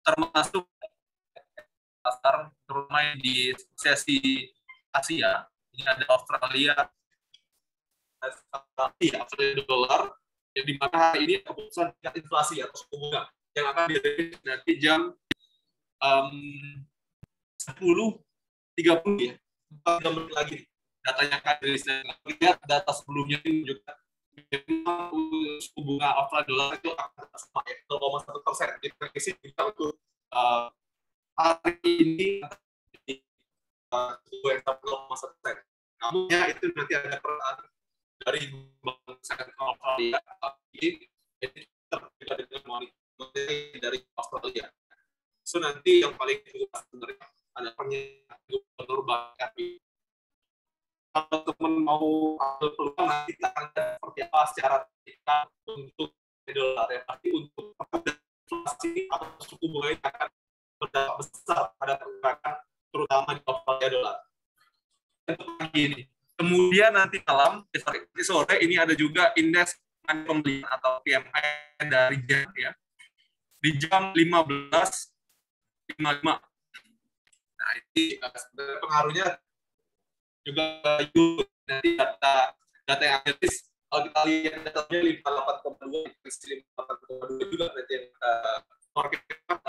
termasuk pasar terutama di sesi Asia. Ini ada Australia, dolar, yang di mana hari ini keputusan tingkat inflasi atau suku bunga yang akan dirilis nanti jam 10.30 ya, 4 menit lagi datanya akan dirilis. Lihat data sebelumnya ini juga suku bunga Australia dolar itu akan sama ya, 0,1%. Jadi prediksi kita untuk hari ini suku yang 0,1%. Namun ya itu nanti ada peran dari Bank Sentral Australia ini terkait dengan monetary dari Australia. So nanti yang paling jelas sebenarnya ada pernyataan Gubernur Bank KP. Kalau teman mau ambil peluang nanti kita akan lihat seperti apa secara teknikal untuk dolar ya. Pasti untuk inflasi atau suku bunga ini akan berdampak besar pada pergerakan terutama di Australia dolar. Untuk pagi ini. Kemudian nanti malam, sore ini ada juga indeks pembelian atau PMI dari JAM ya. Di jam 15.55. Nah, ini pengaruhnya juga nanti data yang rilis. Kalau kita lihat datanya 58,2, 58,2 juga nanti yang market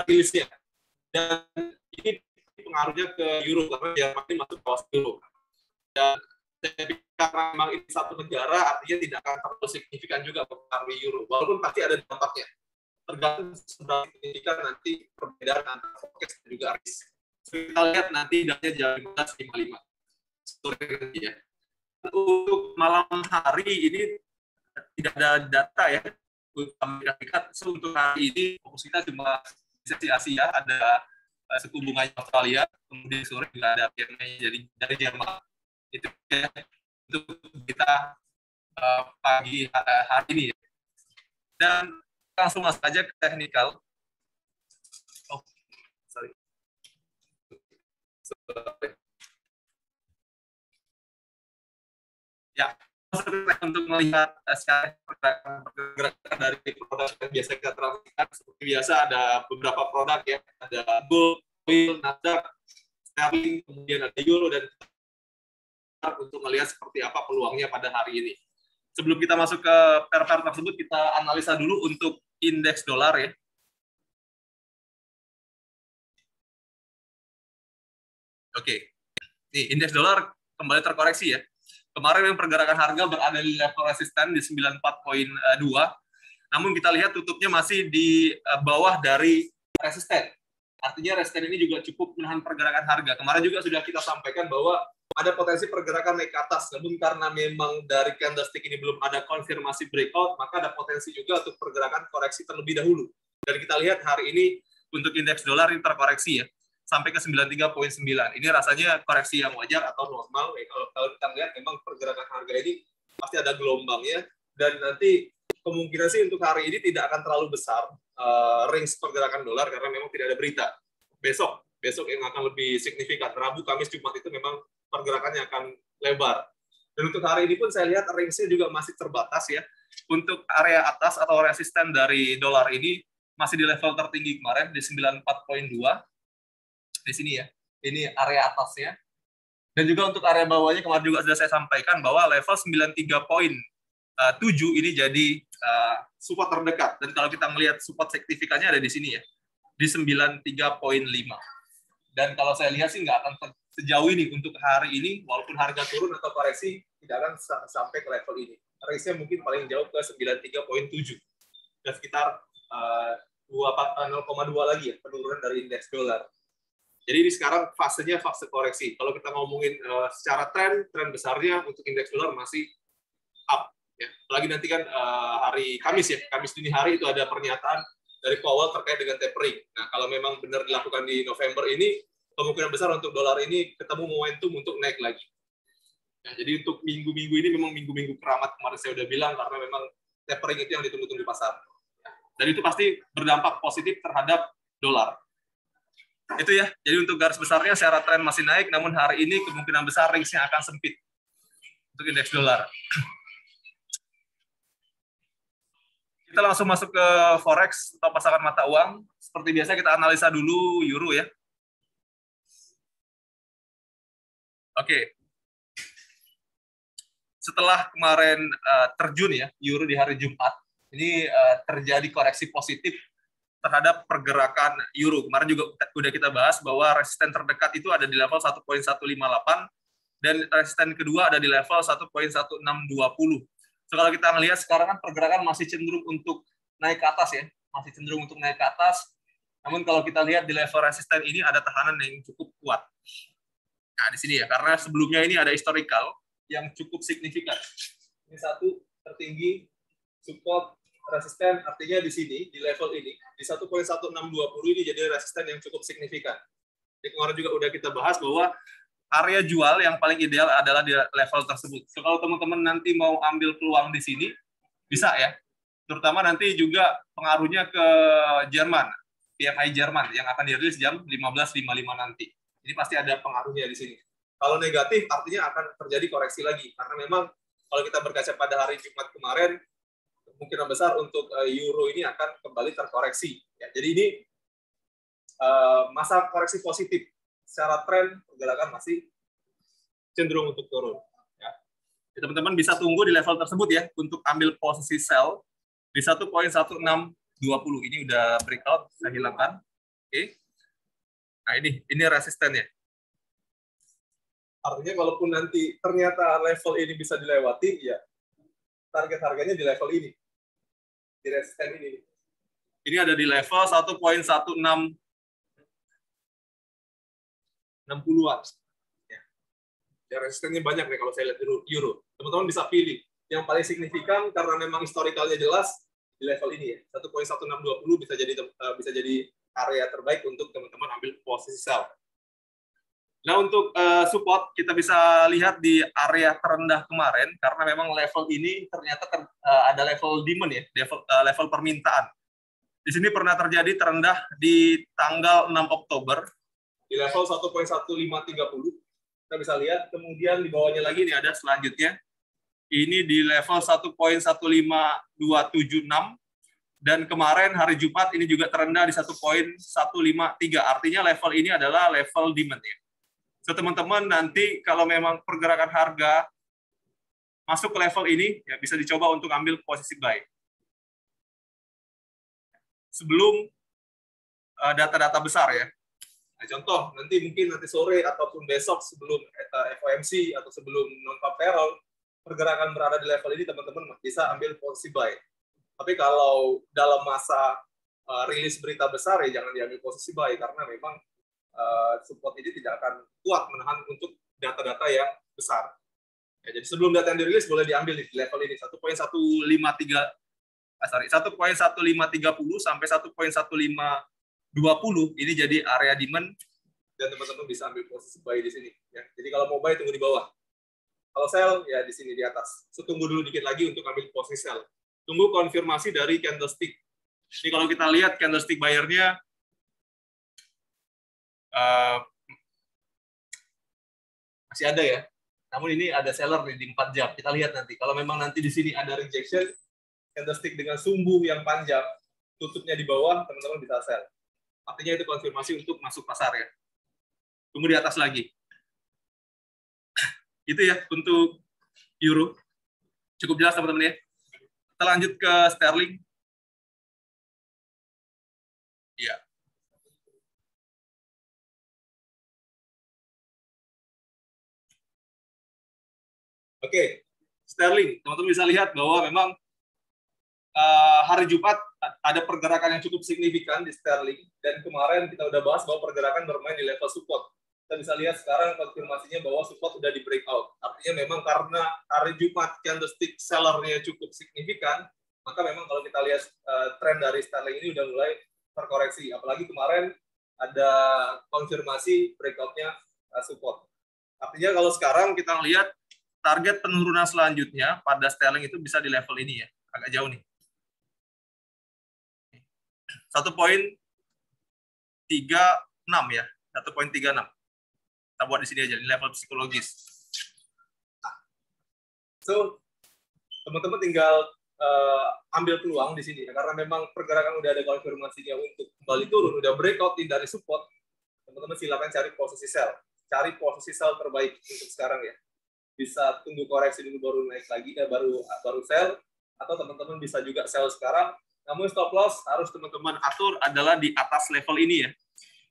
rilisnya. Dan ini pengaruhnya ke euro karena Jerman ini masuk kawasan euro. Dan karena memang ini satu negara, artinya tidak akan terlalu signifikan juga mempengaruhi euro. Walaupun pasti ada dampaknya. Tergantung seberapa signifikan nanti perbedaan antara forecast dan juga risk. Kita lihat nanti datanya jam 15.55 sore nanti ya. Untuk malam hari ini tidak ada data ya untuk Amerika Serikat. So, untuk hari ini fokus kita cuma di sesi Asia, ada suku bunga Australia, kemudian sore juga ada PMI dari Jerman. Itu ya, untuk kita pagi hari ini ya. Dan langsung masuk aja ke teknikal. Oh, sorry. Ya, untuk melihat secara pergerakan dari produk yang biasa kita transaksikan, seperti biasa ada beberapa produk ya, ada gold, oil, Nasdaq, sterling, kemudian ada euro, dan untuk melihat seperti apa peluangnya pada hari ini. Sebelum kita masuk ke pair-pair tersebut, kita analisa dulu untuk indeks dolar ya. Oke, nih indeks dolar kembali terkoreksi ya. Kemarin yang pergerakan harga berada di level resisten di 94.2, namun kita lihat tutupnya masih di bawah dari resisten. Artinya resisten ini juga cukup menahan pergerakan harga. Kemarin juga sudah kita sampaikan bahwa ada potensi pergerakan naik ke atas, namun karena memang dari candlestick ini belum ada konfirmasi breakout, maka ada potensi juga untuk pergerakan koreksi terlebih dahulu. Dan kita lihat hari ini untuk indeks dolar ini terkoreksi ya, sampai ke 93.9. Ini rasanya koreksi yang wajar atau normal. Kalau kita lihat memang pergerakan harga ini pasti ada gelombangnya, dan nanti kemungkinan sih untuk hari ini tidak akan terlalu besar range pergerakan dolar karena memang tidak ada berita. Besok yang akan lebih signifikan. Rabu, Kamis, Jumat itu memang pergerakannya akan lebar. Dan untuk hari ini pun saya lihat range-nya juga masih terbatas ya. Untuk area atas atau resisten dari dolar ini masih di level tertinggi kemarin di 94.2. Di sini ya. Ini area atasnya. Dan juga untuk area bawahnya kemarin juga sudah saya sampaikan bahwa level 93.7 ini jadi support terdekat. Dan kalau kita melihat support signifikannya ada di sini ya. Di 93.5. Dan kalau saya lihat sih nggak akan sejauh ini untuk hari ini, walaupun harga turun atau koreksi, tidak akan sampai ke level ini. Range-nya mungkin paling jauh ke 93.7. Dan sekitar 0,2 lagi ya, penurunan dari indeks dolar. Jadi ini sekarang fasenya fase koreksi. Kalau kita ngomongin secara tren besarnya untuk indeks dolar masih up. Ya. Apalagi nanti kan hari Kamis ya, Kamis dini hari itu ada pernyataan dari Powell terkait dengan tapering. Nah, kalau memang benar dilakukan di November ini, kemungkinan besar untuk dolar ini ketemu momentum untuk naik lagi. Nah, jadi untuk minggu-minggu ini memang minggu-minggu keramat kemarin saya udah bilang, karena memang tapering itu yang ditunggu-tunggu di pasar. Dan itu pasti berdampak positif terhadap dolar. Itu ya, jadi untuk garis besarnya secara tren masih naik, namun hari ini kemungkinan besar range-nya akan sempit untuk indeks dolar. Kita langsung masuk ke forex atau pasangan mata uang. Seperti biasa kita analisa dulu euro ya. Oke. Setelah kemarin terjun ya euro di hari Jumat, ini terjadi koreksi positif terhadap pergerakan euro. Kemarin juga udah kita bahas bahwa resisten terdekat itu ada di level 1.158 dan resisten kedua ada di level 1.1620. So, kalau kita melihat sekarang kan pergerakan masih cenderung untuk naik ke atas ya, masih cenderung untuk naik ke atas. Namun kalau kita lihat di level resisten ini ada tekanan yang cukup kuat. Nah, di sini ya, karena sebelumnya ini ada historical yang cukup signifikan. Ini satu tertinggi, support, resisten, artinya di sini, di level ini, di 1.1620 ini jadi resisten yang cukup signifikan. Jadi kemarin juga udah kita bahas bahwa area jual yang paling ideal adalah di level tersebut. So, kalau teman-teman nanti mau ambil peluang di sini, bisa ya. Terutama nanti juga pengaruhnya ke Jerman, PMI Jerman yang akan dirilis jam 15.55 nanti. Ini pasti ada pengaruhnya di sini. Kalau negatif, artinya akan terjadi koreksi lagi. Karena memang kalau kita berkaca pada hari Jumat kemarin, kemungkinan besar untuk euro ini akan kembali terkoreksi. Ya, jadi ini masa koreksi positif. Secara tren pergerakan masih cenderung untuk turun. Ya. Teman-teman bisa tunggu di level tersebut ya untuk ambil posisi sell di 1.1620. Ini udah breakout, saya hilangkan. Oke. Nah ini resistennya. Artinya kalaupun nanti ternyata level ini bisa dilewati, ya target harganya di level ini, di resisten ini. Ini ada di level 1.1660-an. Ya, resistennya banyak nih kalau saya lihat euro. Teman-teman bisa pilih. Yang paling signifikan karena memang historikalnya jelas di level ini ya. 1.1620 bisa jadi area terbaik untuk teman-teman ambil posisi sell. Nah, untuk support kita bisa lihat di area terendah kemarin karena memang level ini ternyata ada level demand ya, level permintaan. Di sini pernah terjadi terendah di tanggal 6 Oktober di level 1.1530. Kita bisa lihat, kemudian di bawahnya lagi ini ada selanjutnya. Ini di level 1.15276 dan kemarin hari Jumat ini juga terendah di 1.153. Artinya level ini adalah level demand ya. So, teman-teman nanti kalau memang pergerakan harga masuk ke level ini ya bisa dicoba untuk ambil posisi buy. Sebelum data-data besar ya. Nah, contoh, nanti sore ataupun besok sebelum FOMC atau sebelum non-farm payroll, pergerakan berada di level ini, teman-teman bisa ambil posisi buy. Tapi kalau dalam masa rilis berita besar, ya jangan diambil posisi buy, karena memang support ini tidak akan kuat menahan untuk data-data yang besar. Ya, jadi sebelum data yang dirilis, boleh diambil di level ini, 1.130 sampai 1.1520 ini jadi area demand dan teman-teman bisa ambil posisi buy di sini. Ya. Jadi kalau mau buy tunggu di bawah. Kalau sell ya di sini di atas. So, tunggu dulu dikit lagi untuk ambil posisi sell. Tunggu konfirmasi dari candlestick. Jadi kalau kita lihat candlestick buyer-nya masih ada ya. Namun ini ada seller nih di 4 jam. Kita lihat nanti. Kalau memang nanti di sini ada rejection, candlestick dengan sumbu yang panjang, tutupnya di bawah, teman-teman bisa sell. Artinya itu konfirmasi untuk masuk pasar ya. Tunggu di atas lagi. Itu ya untuk euro. Cukup jelas teman-teman ya. Kita lanjut ke sterling. Ya. Oke, sterling. Teman-teman bisa lihat bahwa memang hari Jumat ada pergerakan yang cukup signifikan di sterling, dan kemarin kita udah bahas bahwa pergerakan bermain di level support. Kita bisa lihat sekarang konfirmasinya bahwa support udah di breakout. Artinya memang karena hari Jumat candlestick sellernya cukup signifikan, maka memang kalau kita lihat tren dari sterling ini udah mulai terkoreksi. Apalagi kemarin ada konfirmasi breakoutnya support. Artinya kalau sekarang kita lihat target penurunan selanjutnya pada sterling itu bisa di level ini ya, agak jauh nih. 1.36 ya, 1.36. Kita buat di sini aja, di level psikologis. Nah, so teman-teman tinggal ambil peluang di sini ya, karena memang pergerakan udah ada konfirmasinya untuk kembali turun, udah breakout dari support, teman-teman silakan cari posisi sell, terbaik untuk sekarang ya. Bisa tunggu koreksi dulu baru naik lagi, baru sell, atau teman-teman bisa juga sell sekarang. Namun stop loss harus teman-teman atur adalah di atas level ini ya.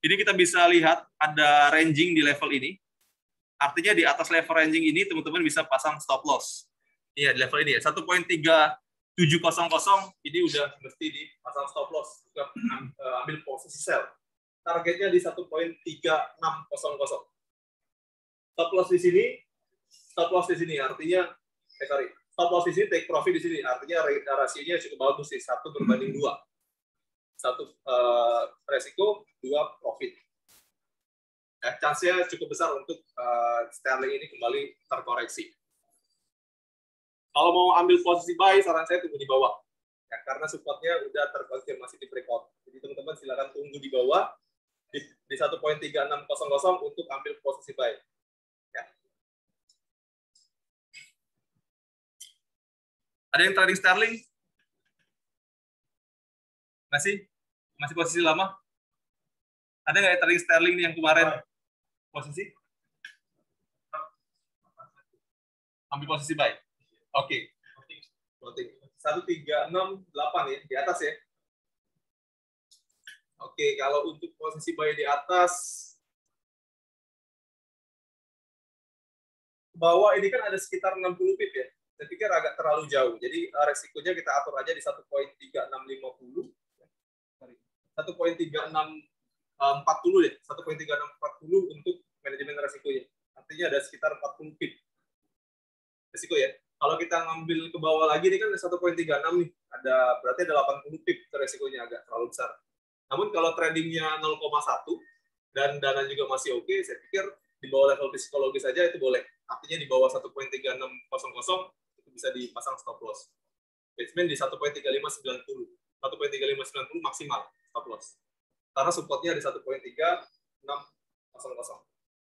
Ini kita bisa lihat ada ranging di level ini. Artinya di atas level ranging ini teman-teman bisa pasang stop loss. Iya, di level ini ya. 1.3700 ini udah mesti dipasang stop loss. Juga ambil posisi sell. Targetnya di 1.3600. Stop loss di sini artinya stop loss di sini, take profit di sini artinya rasionya cukup bagus sih, 1/2. 1 resiko, 2 profit. Chance-nya cukup besar untuk sterling ini kembali terkoreksi. Kalau mau ambil posisi buy, saran saya tunggu di bawah. Ya, karena supportnya udah terkonfirmasi di breakout. Jadi teman-teman silakan tunggu di bawah di 1.3600 untuk ambil posisi buy. Ya. Ada yang trading sterling? Masih posisi lama? Ada nggak yang trading sterling yang kemarin posisi? Ambil posisi buy. Oke. 1368 ya, di atas ya. Oke, kalau untuk posisi buy di atas, ke bawah ini kan ada sekitar 60 pip ya. Saya pikir agak terlalu jauh. Jadi resikonya kita atur aja di 1.3650. 1.3640 deh. 1.3640 untuk manajemen resikonya. Artinya ada sekitar 40 pip resiko ya. Kalau kita ngambil ke bawah lagi, ini kan 1.36 nih. Berarti ada 80 pip resikonya, agak terlalu besar. Namun kalau tradingnya 0,1 dan dana juga masih oke, saya pikir di bawah level psikologis saja itu boleh. Artinya di bawah 1.3600 itu bisa dipasang stop loss. Basement di 1.3590. 1.3590 maksimal stop loss. Karena supportnya di 1.3600.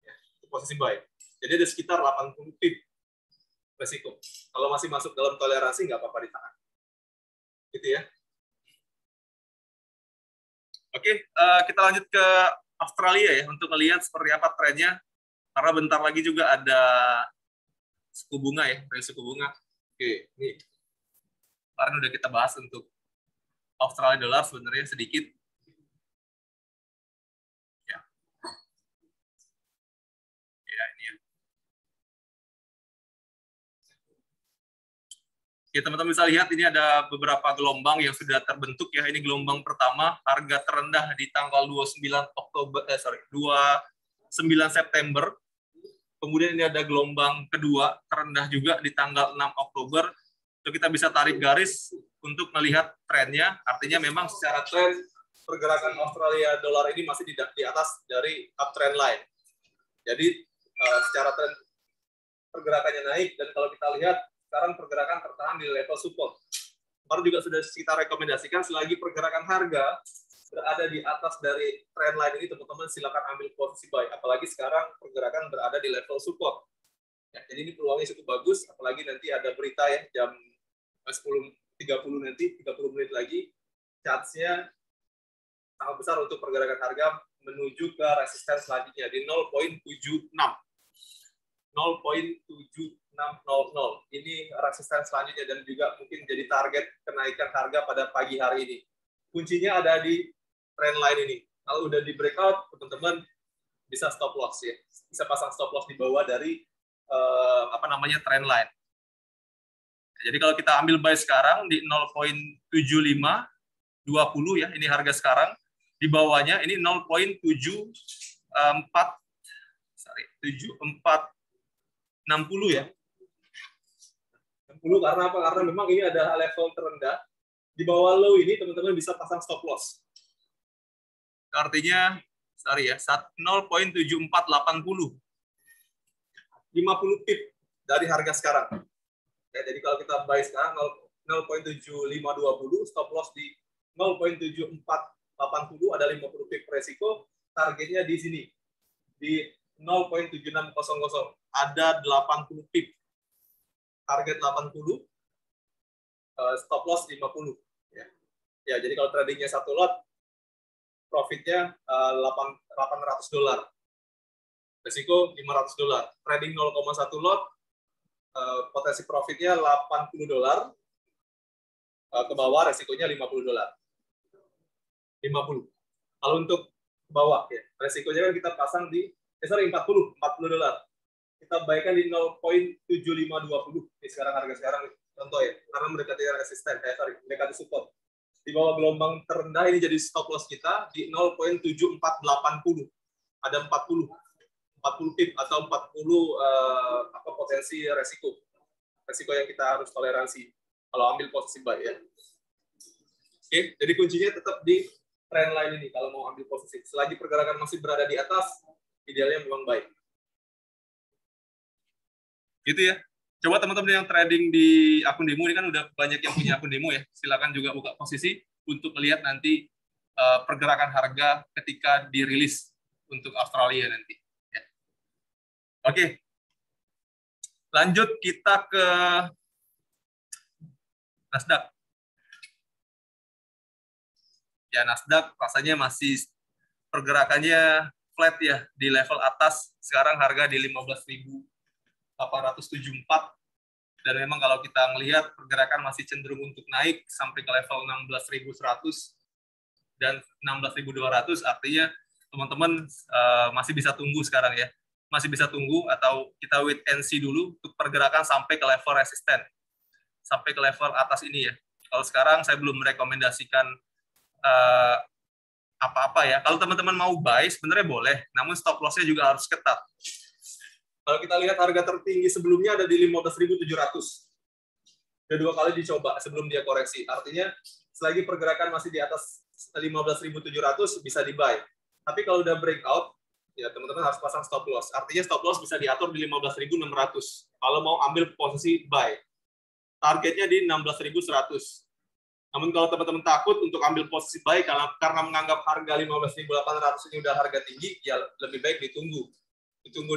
Ya, itu posisi buy. Jadi ada sekitar 80 pip resiko. Kalau masih masuk dalam toleransi, nggak apa-apa ditahan. Gitu ya. Oke, kita lanjut ke Australia ya, untuk melihat seperti apa trennya. Karena bentar lagi juga ada suku bunga ya, suku bunga. Oke, ini kemarin udah kita bahas untuk Australia dollar sebenarnya sedikit. Ya, ini ya. Ya, teman-teman bisa lihat ini ada beberapa gelombang yang sudah terbentuk ya. Ini gelombang pertama, harga terendah di tanggal 29 September. Kemudian ini ada gelombang kedua, terendah juga di tanggal 6 Oktober. So, kita bisa tarik garis untuk melihat trennya. Artinya memang secara tren pergerakan Australia dolar ini masih di atas dari uptrend line. Jadi secara tren pergerakannya naik, dan kalau kita lihat sekarang pergerakan tertahan di level support. Kemarin juga sudah kita rekomendasikan, selagi pergerakan harga berada di atas dari trend line ini, teman-teman silakan ambil posisi buy. Apalagi sekarang pergerakan berada di level support. Ya, jadi ini peluangnya cukup bagus, apalagi nanti ada berita ya jam 10.30 nanti, 30 menit lagi, chance-nya sangat besar untuk pergerakan harga menuju ke resisten selanjutnya di 0.76. 0.7600. Ini resisten selanjutnya dan juga mungkin jadi target kenaikan harga pada pagi hari ini. Kuncinya ada di trend line ini. Kalau udah di breakout, teman-teman bisa stop loss ya. Bisa pasang stop loss di bawah dari trend line. Jadi kalau kita ambil buy sekarang di 0.7520 ya, ini harga sekarang. Di bawahnya ini 0.7460 ya. 60 karena apa? Karena memang ini ada level terendah. Di bawah low ini teman-teman bisa pasang stop loss. Artinya 0.7480. 50 pip dari harga sekarang. Ya, jadi kalau kita buy sekarang 0.7520, stop loss di 0.7480, ada 50 pip resiko, targetnya di sini di 0.7600, ada 80 pip. Target 80, stop loss 50. Ya, jadi kalau tradingnya satu lot, profitnya $800. Resiko $500. Trading 0,1 lot, potensi profitnya $80. Ke bawah resikonya $50. 50. Kalau untuk ke bawah ya, resikonya kan kita pasang di 40 $40. Kita baikkan di 0,7520. Ini sekarang harga sekarang contoh ya, karena mendekati resisten, mendekati support. Di bawah gelombang terendah ini jadi stop loss kita di 0,7480. Ada 40 pip atau 40 potensi resiko yang kita harus toleransi kalau ambil posisi buy ya. Oke, jadi kuncinya tetap di trend line ini kalau mau ambil posisi. Selagi pergerakan masih berada di atas, idealnya memang baik. Gitu ya. Coba teman-teman yang trading di akun demo ini kan udah banyak yang punya akun demo ya. Silakan juga buka posisi untuk melihat nanti pergerakan harga ketika dirilis untuk Australia nanti. Ya. Oke. Lanjut kita ke Nasdaq. Ya, Nasdaq rasanya masih pergerakannya flat ya di level atas. Sekarang harga di 15.874. Dan memang kalau kita melihat pergerakan masih cenderung untuk naik sampai ke level 16.100 dan 16.200, artinya teman-teman masih bisa tunggu sekarang ya. Masih bisa tunggu atau kita wait and see dulu untuk pergerakan sampai ke level resisten. Sampai ke level atas ini ya. Kalau sekarang saya belum merekomendasikan apa-apa ya. Kalau teman-teman mau buy sebenarnya boleh, namun stop loss-nya juga harus ketat. Kalau kita lihat harga tertinggi sebelumnya ada di 15.700. Udah 2 kali dicoba sebelum dia koreksi. Artinya selagi pergerakan masih di atas 15.700 bisa di-buy. Tapi kalau udah breakout, ya teman-teman harus pasang stop loss. Artinya stop loss bisa diatur di 15.600 kalau mau ambil posisi buy. Targetnya di 16.100. Namun kalau teman-teman takut untuk ambil posisi buy karena menganggap harga 15.800 ini udah harga tinggi, ya lebih baik ditunggu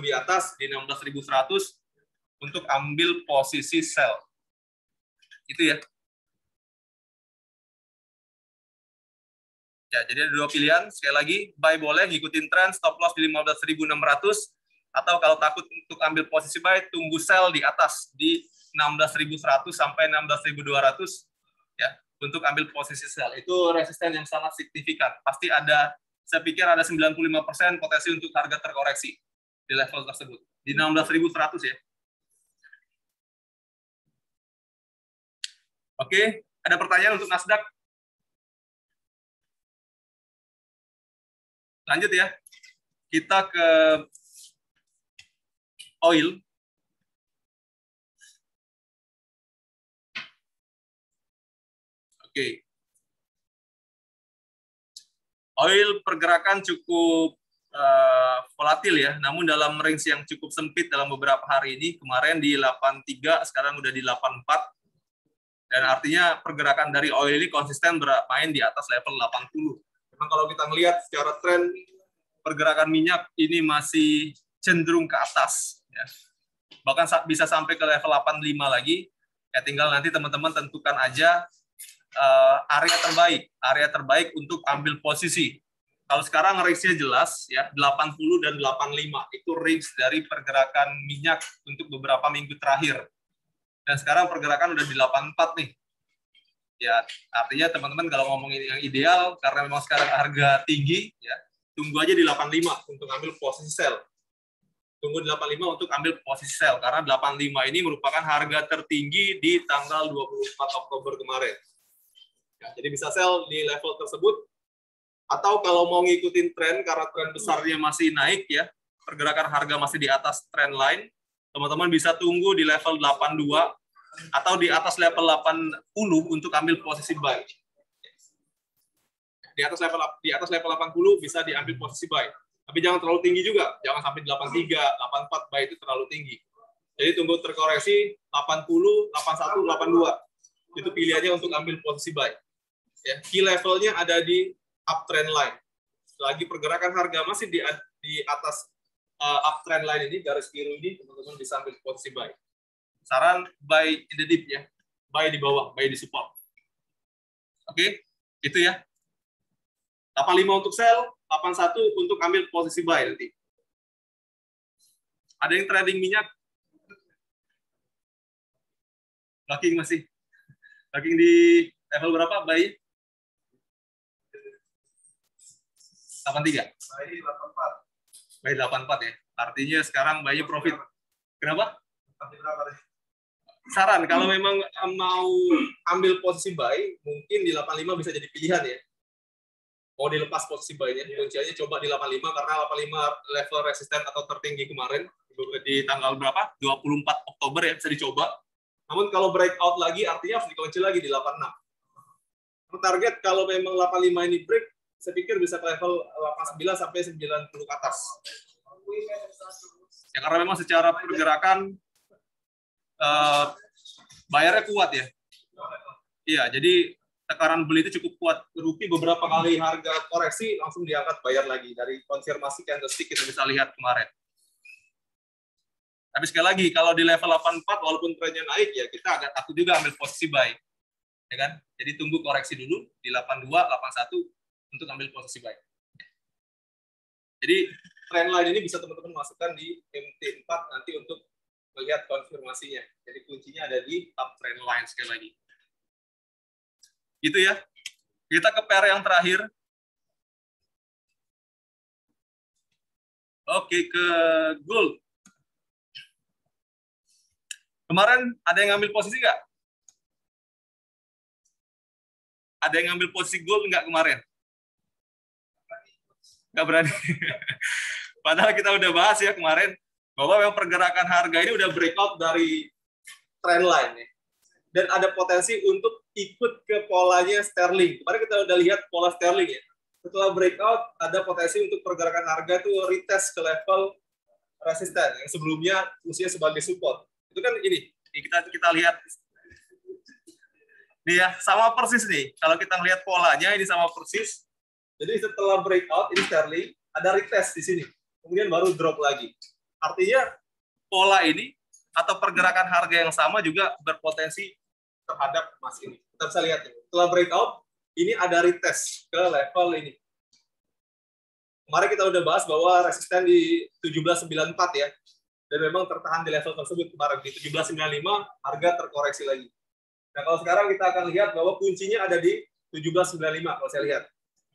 di atas di 16.100 untuk ambil posisi sell. Itu ya. Ya, jadi ada 2 pilihan. Sekali lagi, buy boleh ngikutin tren, stop loss di 15.600, atau kalau takut untuk ambil posisi buy, tunggu sell di atas di 16.100 sampai 16.200 ya untuk ambil posisi sell. Itu resisten yang sangat signifikan. Pasti ada, saya pikir ada 95% potensi untuk harga terkoreksi di level tersebut. Di 16.100 ya. Oke, ada pertanyaan untuk Nasdaq? Lanjut ya. Kita ke oil. Oke. Oil pergerakan cukup volatil ya, namun dalam range yang cukup sempit dalam beberapa hari ini. Kemarin di 83, sekarang udah di 84. Dan artinya pergerakan dari oil ini konsisten bermain di atas level 80. Memang kalau kita melihat secara tren, pergerakan minyak ini masih cenderung ke atas. Ya. Bahkan bisa sampai ke level 85 lagi. Ya tinggal nanti teman-teman tentukan aja area terbaik untuk ambil posisi. Kalau sekarang range-nya jelas ya 80 dan 85 itu range dari pergerakan minyak untuk beberapa minggu terakhir. Dan sekarang pergerakan udah di 84 nih. Ya, artinya teman-teman kalau ngomongin yang ideal karena memang sekarang harga tinggi ya, tunggu aja di 85 untuk ambil posisi sell. Tunggu di 85 untuk ambil posisi sell karena 85 ini merupakan harga tertinggi di tanggal 24 Oktober kemarin. Ya, jadi bisa sell di level tersebut, atau kalau mau ngikutin tren karena tren besarnya masih naik ya, pergerakan harga masih di atas trend line, teman-teman bisa tunggu di level 82 atau di atas level 80 untuk ambil posisi buy. Di atas level 80 bisa diambil posisi buy. Tapi jangan terlalu tinggi juga, jangan sampai 83, 84 buy itu terlalu tinggi. Jadi tunggu terkoreksi 80, 81, 82. Itu pilihannya untuk ambil posisi buy. Ya, key levelnya ada di uptrend line. Selagi pergerakan harga masih di atas uptrend line ini, garis biru ini, teman-teman bisa ambil posisi buy. Saran buy in the dip ya. buy di bawah, buy di support. Oke, itu ya. 85 untuk sell, 81 untuk ambil posisi buy nanti. Ada yang trading minyak? Locking masih. Locking di level berapa buy? 83. Buy 84 ya. Artinya sekarang buy-nya profit. Kenapa? Saran kalau memang mau ambil posisi buy, mungkin di 85 bisa jadi pilihan ya. Mau dilepas posisi buy-nya, kuncinya coba di 85 karena 85 level resisten atau tertinggi kemarin di tanggal berapa? 24 Oktober ya, bisa dicoba. Namun kalau breakout lagi artinya harus dikunci lagi di 86. Target kalau memang 85 ini break, saya pikir bisa ke level 89 sampai 90 ke atas. Ya karena memang secara pergerakan bayarnya kuat ya. Iya, jadi tekanan beli itu cukup kuat. Rupiah beberapa kali harga koreksi langsung diangkat bayar lagi. Dari konfirmasi candlestick kita bisa lihat kemarin. Tapi sekali lagi, kalau di level 84 walaupun trennya naik ya kita agak takut juga ambil posisi buy. Ya kan? Jadi tunggu koreksi dulu di 82, 81 untuk ambil posisi buy. Jadi trendline ini bisa teman-teman masukkan di MT4 nanti untuk melihat konfirmasinya. Jadi kuncinya ada di up trend line sekali lagi. Gitu ya. Kita ke pair yang terakhir. Oke, ke gold. Kemarin ada yang ngambil posisi nggak? Ada yang ngambil posisi gold nggak kemarin? Nggak berani. Padahal kita udah bahas ya kemarin bahwa memang pergerakan harga ini udah breakout dari trend line ya. Dan ada potensi untuk ikut ke polanya sterling. Kemarin kita udah lihat pola sterling ya. Setelah breakout ada potensi untuk pergerakan harga itu retest ke level resisten yang sebelumnya fungsinya sebagai support. Itu kan ini kita lihat nih ya, sama persis nih. Kalau kita lihat polanya ini sama persis. Jadi setelah breakout ini sterling ada retest di sini. Kemudian baru drop lagi. Artinya pola ini atau pergerakan harga yang sama juga berpotensi terhadap emas ini. Kita bisa lihat nih. Setelah breakout ini ada retest ke level ini. Kemarin kita udah bahas bahwa resisten di 1794 ya. Dan memang tertahan di level tersebut kemarin di 1795 harga terkoreksi lagi. Nah, kalau sekarang kita akan lihat bahwa kuncinya ada di 1795 kalau saya lihat.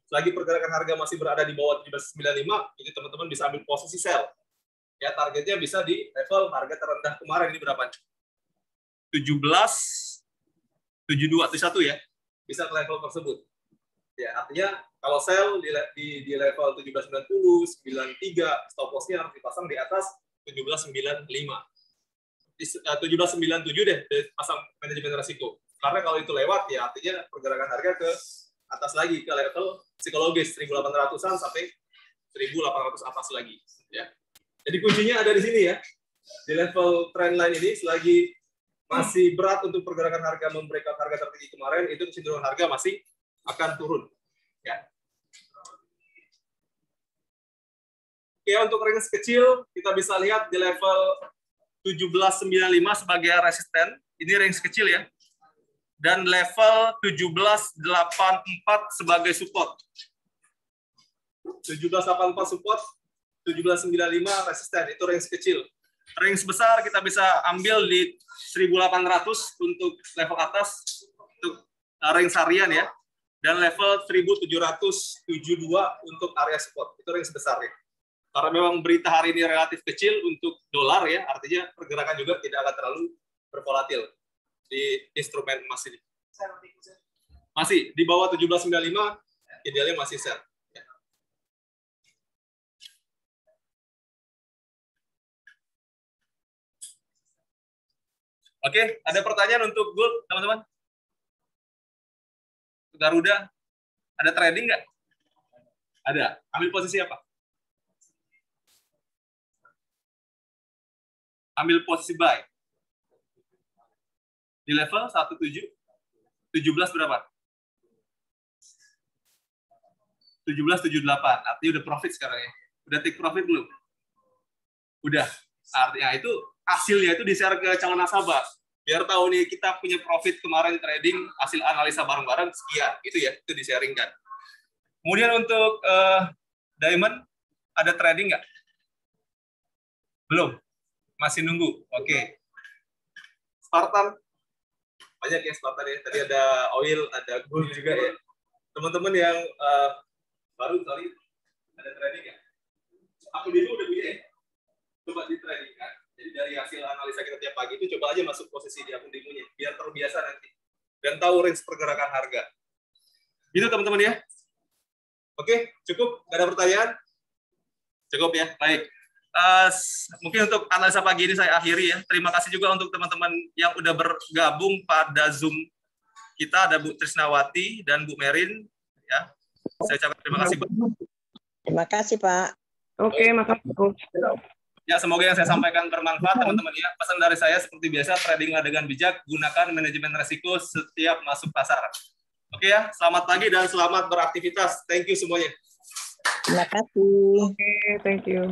Selagi pergerakan harga masih berada di bawah 1795, ini teman-teman bisa ambil posisi sell. Ya, targetnya bisa di level harga terendah kemarin ini berapa? 1772 ya. Bisa ke level tersebut. Ya, artinya kalau sell di level 1790, 93, stop loss-nya harus dipasang di atas 1795. 1797 deh pasang manajemen risiko. Karena kalau itu lewat ya artinya pergerakan harga ke atas lagi ke level psikologis 1800-an sampai 1800 atas lagi ya. Jadi kuncinya ada di sini ya. Di level trendline ini selagi masih berat untuk pergerakan harga membreakout harga tertinggi kemarin, itu kecenderungan harga masih akan turun ya. Oke, untuk range kecil kita bisa lihat di level 1795 sebagai resisten. Ini range kecil ya. Dan level 1784 sebagai support. 1784 support, 1795 resisten. Itu range kecil. Range besar kita bisa ambil di 1800 untuk level atas, untuk range harian ya. Dan level 1772 untuk area support. Itu range besar ya. Karena memang berita hari ini relatif kecil untuk dolar ya, artinya pergerakan juga tidak akan terlalu bervolatil di instrumen emas ini. Masih di bawah 1795, idealnya masih sell. Ya. Oke, ada pertanyaan untuk gold, teman-teman? Garuda, ada trading nggak? Ada. Ambil posisi apa? Ambil posisi buy. Di level 17 berapa? 1778. Artinya udah profit sekarang ya. Udah take profit belum? Udah. Artinya itu hasilnya itu di-share ke calon nasabah. Biar tahu nih kita punya profit kemarin trading, hasil analisa bareng-bareng sekian, gitu ya, itu di-sharingkan. Kemudian untuk Diamond, ada trading nggak? Belum? Masih nunggu? Oke. Spartan, banyak ya Spartan ya. Tadi ada oil, ada gold juga ya. Teman-teman yang baru kali ada trading ya? Aku dulu udah punya ya? Coba di trading kan. Jadi dari hasil analisa kita tiap pagi itu coba aja masuk posisi di akun demonya biar terbiasa nanti dan tahu range pergerakan harga. Itu teman-teman ya. Oke, cukup? Gak ada pertanyaan? Cukup ya. Baik. Mungkin untuk analisa pagi ini saya akhiri ya. Terima kasih juga untuk teman-teman yang udah bergabung pada Zoom kita, ada Bu Trisnawati dan Bu Merin ya. Saya ucapkan terima kasih. Terima kasih Pak. Oke, makasih Bu. Ya, semoga yang saya sampaikan bermanfaat teman-teman ya. Pesan dari saya seperti biasa, tradinglah dengan bijak, gunakan manajemen risiko setiap masuk pasar. Oke ya, selamat pagi dan selamat beraktivitas. Thank you semuanya. Terima kasih. Oke, thank you.